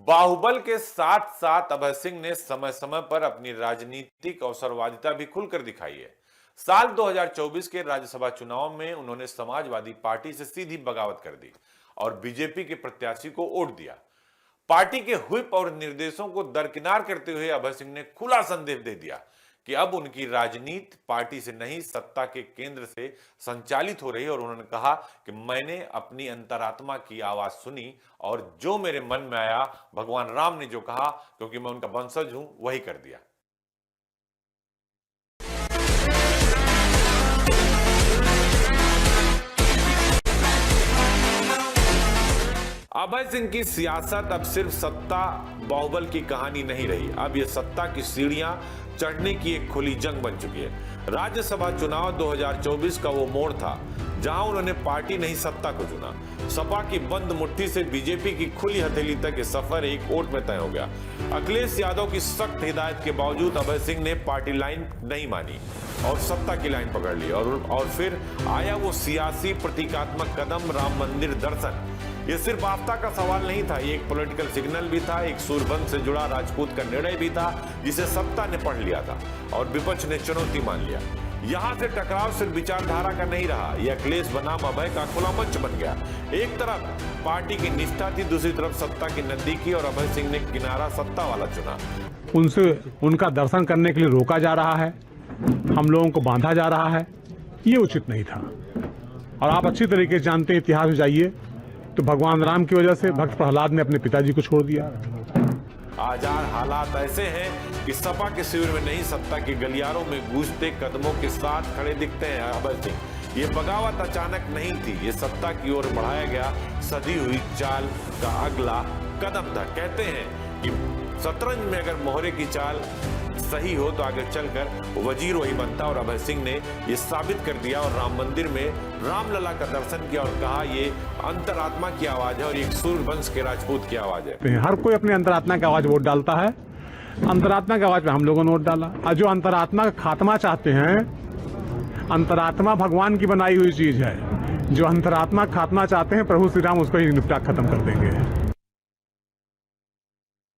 बाहुबल के साथ साथ अभय सिंह ने समय समय पर अपनी राजनीतिक अवसरवादिता भी खुलकर दिखाई है। साल 2024 के राज्यसभा चुनाव में उन्होंने समाजवादी पार्टी से सीधी बगावत कर दी और बीजेपी के प्रत्याशी को वोट दिया। पार्टी के व्हिप और निर्देशों को दरकिनार करते हुए अभय सिंह ने खुला संदेश दे दिया कि अब उनकी राजनीति पार्टी से नहीं सत्ता के केंद्र से संचालित हो रही है और उन्होंने कहा कि मैंने अपनी अंतरात्मा की आवाज सुनी और जो मेरे मन में आया, भगवान राम ने जो कहा, क्योंकि मैं उनका वंशज हूं, वही कर दिया। अभय सिंह की सियासत अब सिर्फ सत्ता बाहुबल की कहानी नहीं रही। अब यह सत्ता की सीढ़ियां चढ़ने की एक खुली जंग बन चुकी है। राज्यसभा चुनाव 2024 का वो मोड़ था जहां उन्होंने पार्टी नहीं सत्ता को चुना। सपा की बंद मुट्ठी से बीजेपी की खुली हथेली तक ये सफर एक वोट में तय हो गया। अखिलेश यादव की सख्त हिदायत के बावजूद अभय सिंह ने पार्टी लाइन नहीं मानी और सत्ता की लाइन पकड़ ली और फिर आया वो सियासी प्रतीकात्मक कदम, राम मंदिर दर्शन। ये सिर्फ आस्था का सवाल नहीं था, ये एक पॉलिटिकल सिग्नल भी था, एक सूरबंद से जुड़ा राजपूत का निर्णय भी था जिसे सत्ता ने पढ़ लिया था और विपक्ष ने चुनौती मान लिया। यहां से टकराव सिर्फ विचारधारा का नहीं रहा, यह अखिलेश बनाम अभय का खुला मंच बन गया। एक तरफ पार्टी की निष्ठा थी, दूसरी तरफ सत्ता की नजदीकी और अभय सिंह ने किनारा सत्ता वाला चुना। उनसे उनका दर्शन करने के लिए रोका जा रहा है, हम लोगों को बांधा जा रहा है, ये उचित नहीं था। और आप अच्छी तरीके से जानते हैं, इतिहास में जाइए तो भगवान राम की वजह से भक्त प्रहलाद ने अपने पिताजी को छोड़ दिया। आज हालात ऐसे हैं कि सपा के शिविर में नहीं, सत्ता के गलियारों में गूंजते कदमों के साथ खड़े दिखते हैं अभय सिंह। ये बगावत अचानक नहीं थी, ये सत्ता की ओर बढ़ाया गया सदी हुई चाल का अगला कदम था। कहते हैं कि शतरंज में अगर मोहरे की चाल सही हो तो आगे चलकर वजीर वही बनता, और अभय सिंह ने ये साबित कर दिया और राम मंदिर में रामलला का दर्शन किया और कहा ये अंतरात्मा की आवाज है और एक सूर्यवंश के राजपूत की आवाज है। हर कोई अपनी अंतरात्मा की आवाज वोट डालता है, अंतरात्मा की आवाज पे हम लोगों ने वोट डाला। और जो अंतरात्मा का खात्मा चाहते हैं, अंतरात्मा भगवान की बनाई हुई चीज है, जो अंतरात्मा खात्मा चाहते हैं प्रभु श्री राम उसको ही निपटा खत्म कर देंगे।